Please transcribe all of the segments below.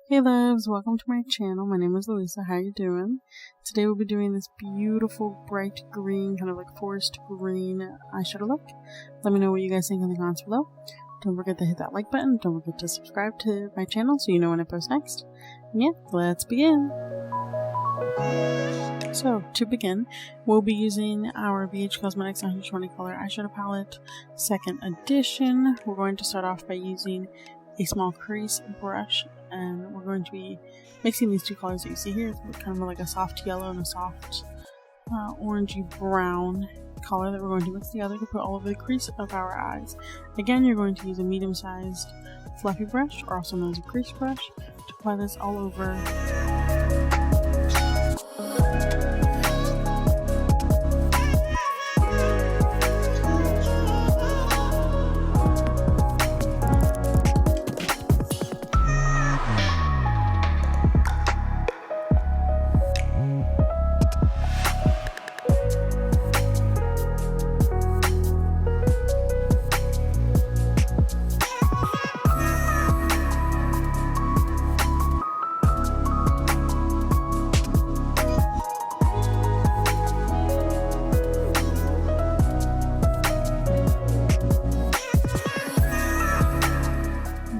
Hey loves, welcome to my channel. My name is Luisa. How you doing? Today we'll be doing this beautiful bright green, kind of like forest green eyeshadow look. Let me know what you guys think in the comments below. Don't forget to hit that like button. Don't forget to subscribe to my channel so you know when I post next. And yeah, let's begin. So, to begin, we'll be using our BH Cosmetics 120 color eyeshadow palette, second edition. We're going to start off by using a small crease brush, and we're going to be mixing these two colors that you see here. It's kind of like a soft yellow and a soft orangey brown color that we're going to mix together to put all over the crease of our eyes. Again, you're going to use a medium-sized fluffy brush, or also known as a crease brush, to apply this all over.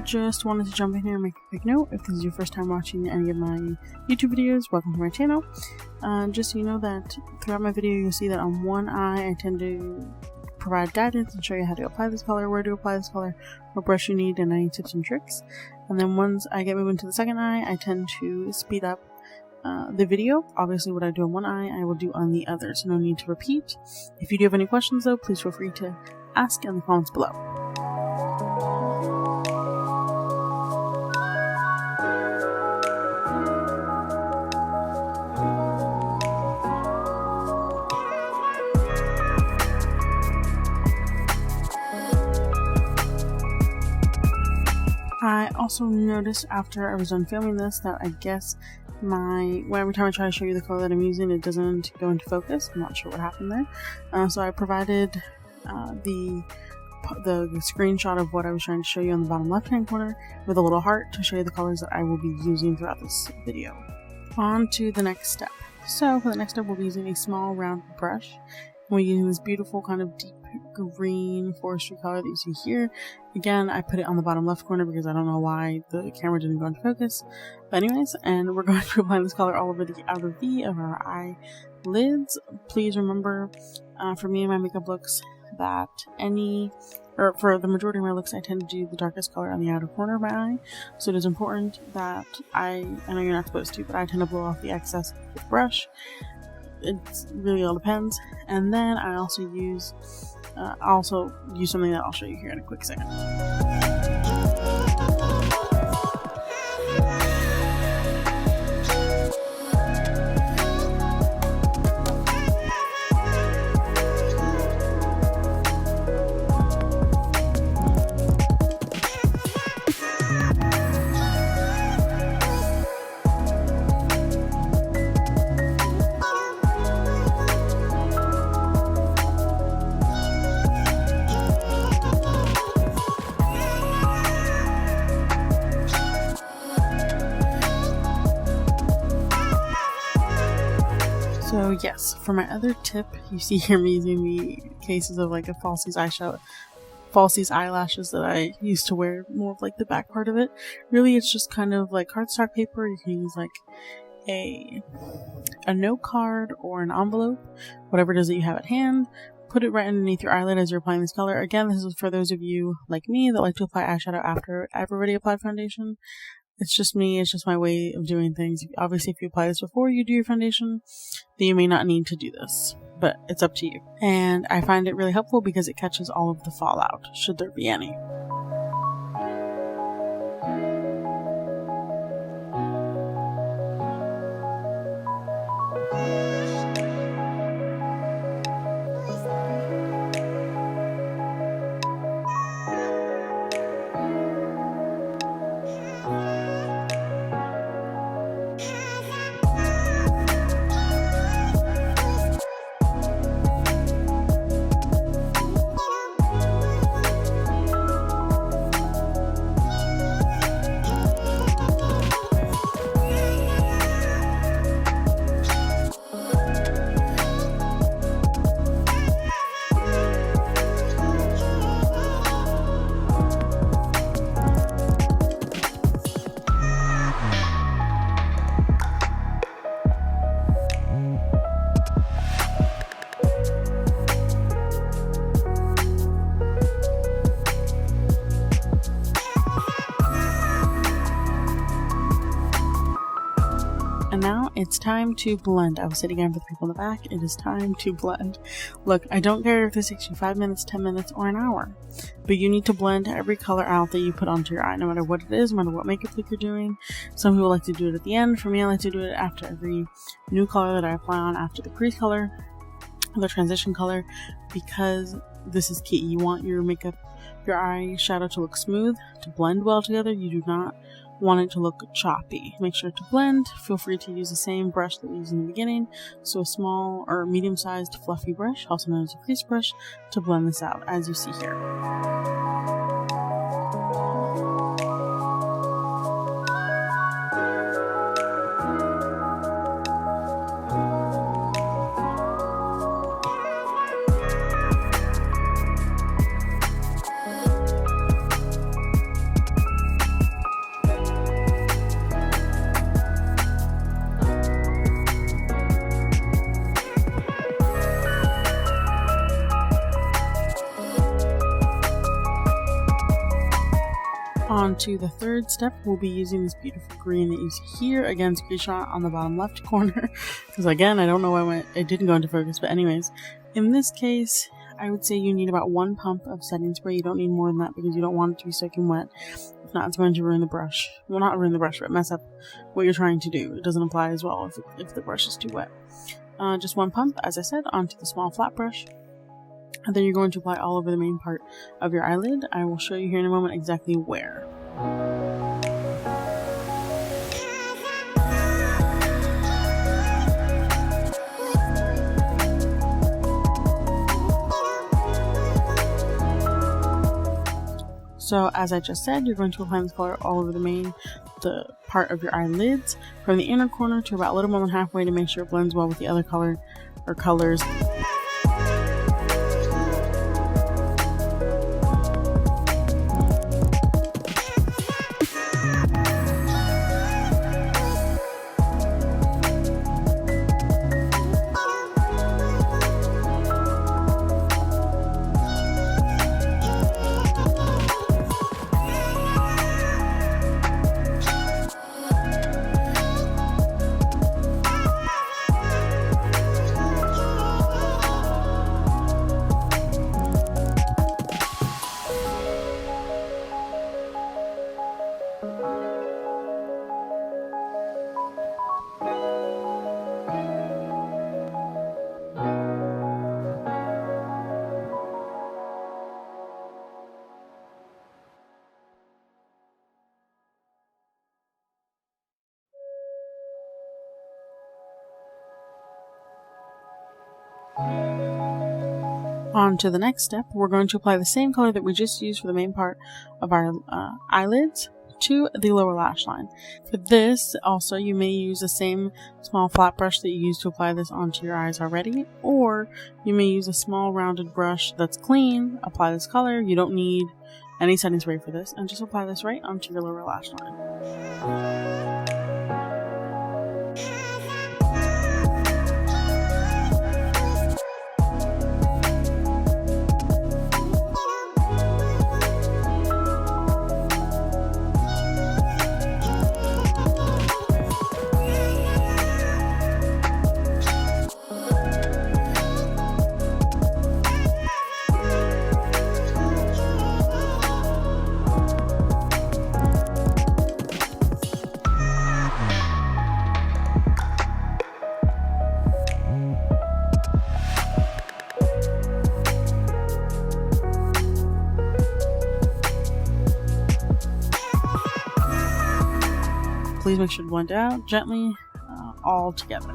Just wanted to jump in here and make a quick note. If this is your first time watching any of my YouTube videos, welcome to my channel. Just so you know that throughout my video you'll see that on one eye I tend to provide guidance and show you how to apply this color, where to apply this color, what brush you need, and any tips and tricks. And then once I get moving to the second eye, I tend to speed up the video. Obviously what I do on one eye I will do on the other, so no need to repeat. If you do have any questions though, please feel free to ask in the comments below. I also noticed after I was done filming this that I guess every time I try to show you the color that I'm using, it doesn't go into focus. I'm not sure what happened there. So I provided the screenshot of what I was trying to show you on the bottom left hand corner with a little heart to show you the colors that I will be using throughout this video. On to the next step. So for the next step, we'll be using a small round brush. We're using this beautiful kind of deep green forestry color that you see here. Again, I put it on the bottom left corner because I don't know why the camera didn't go into focus. But anyways, and we're going to apply this color all over the outer V of our eyelids. Please remember, for me and my makeup looks, that for the majority of my looks, I tend to do the darkest color on the outer corner of my eye. So it is important that I know you're not supposed to, but I tend to blow off the excess with the brush. It really all depends. And then I also use something that I'll show you here in a quick second. So yes, for my other tip, you see here me using the cases of like a falsies eyelashes that I used to wear, more of like the back part of it. Really, it's just kind of like cardstock paper. You can use like a note card or an envelope, whatever it is that you have at hand. Put it right underneath your eyelid as you're applying this color. Again, this is for those of you like me that like to apply eyeshadow after I've already applied foundation. It's just me, it's just my way of doing things. Obviously, if you apply this before you do your foundation, then you may not need to do this, but it's up to you. And I find it really helpful because it catches all of the fallout, should there be any. And now it's time to blend. I will say it again for the people in the back. It is time to blend. Look, I don't care if this takes you 5 minutes, 10 minutes, or an hour, but you need to blend every color out that you put onto your eye, no matter what it is, no matter what makeup look you're doing. Some people like to do it at the end. For me, I like to do it after every new color that I apply on, after the crease color, the transition color, because this is key. You want your makeup, your eyeshadow to look smooth, to blend well together. You do not want it to look choppy. Make sure to blend. Feel free to use the same brush that we used in the beginning, so a small or medium-sized fluffy brush, also known as a crease brush, to blend this out as you see here. On to the third step, we'll be using this beautiful green that you see here. Again, screenshot on the bottom left corner, because again, I don't know why it didn't go into focus, but anyways, in this case, I would say you need about 1 pump of setting spray. You don't need more than that because you don't want it to be soaking wet. If not, it's going to ruin the brush. Well, not ruin the brush, but mess up what you're trying to do. It doesn't apply as well if the brush is too wet. Just 1 pump, as I said, onto the small flat brush. And then you're going to apply all over the main part of your eyelid. I will show you here in a moment exactly where. So as I just said, you're going to apply this color all over the part of your eyelids, from the inner corner to about a little more than halfway, to make sure it blends well with the other color or colors. On to the next step, we're going to apply the same color that we just used for the main part of our eyelids to the lower lash line. For this, also, you may use the same small flat brush that you used to apply this onto your eyes already, or you may use a small rounded brush that's clean, apply this color. You don't need any setting spray for this, and just apply this right onto your lower lash line. Please make sure to blend it out gently, all together.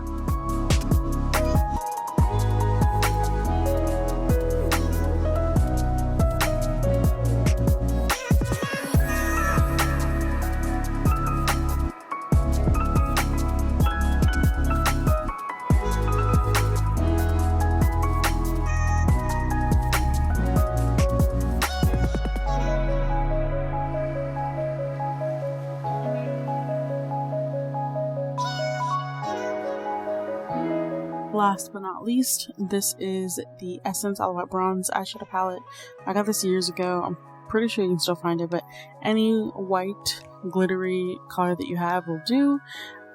Last but not least, this is the Essence All About Bronze eyeshadow palette. I got this years ago. I'm pretty sure you can still find it, but any white glittery color that you have will do.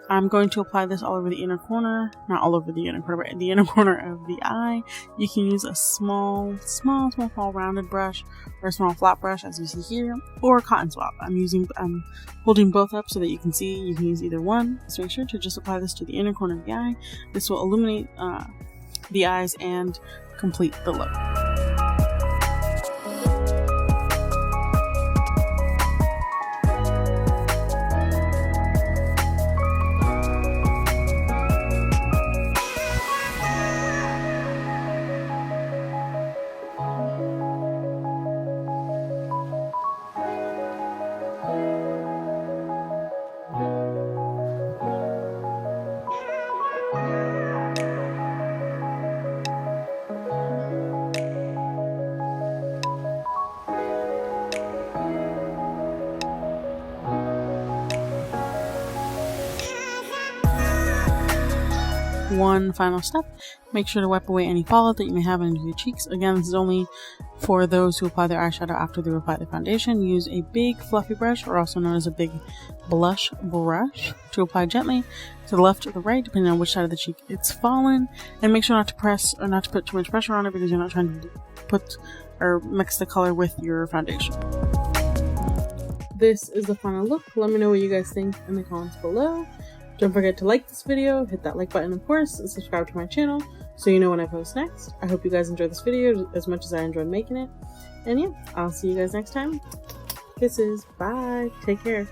I'm going to apply this all over the inner corner, not all over the inner corner, but the inner corner of the eye. You can use a small rounded brush or a small flat brush, as you see here, or a cotton swab. I'm holding both up so that you can see. You can use either one. So make sure to just apply this to the inner corner of the eye. This will illuminate the eyes and complete the look. One final step, make sure to wipe away any fallout that you may have under your cheeks. Again, this is only for those who apply their eyeshadow after they apply their foundation. Use a big fluffy brush, or also known as a big blush brush, to apply gently to the left or the right, depending on which side of the cheek it's fallen. And make sure not to press or not to put too much pressure on it, because you're not trying to put or mix the color with your foundation. This is the final look. Let me know what you guys think in the comments below. Don't forget to like this video, hit that like button of course, and subscribe to my channel so you know when I post next. I hope you guys enjoyed this video as much as I enjoyed making it. And yeah, I'll see you guys next time. Kisses. Bye. Take care.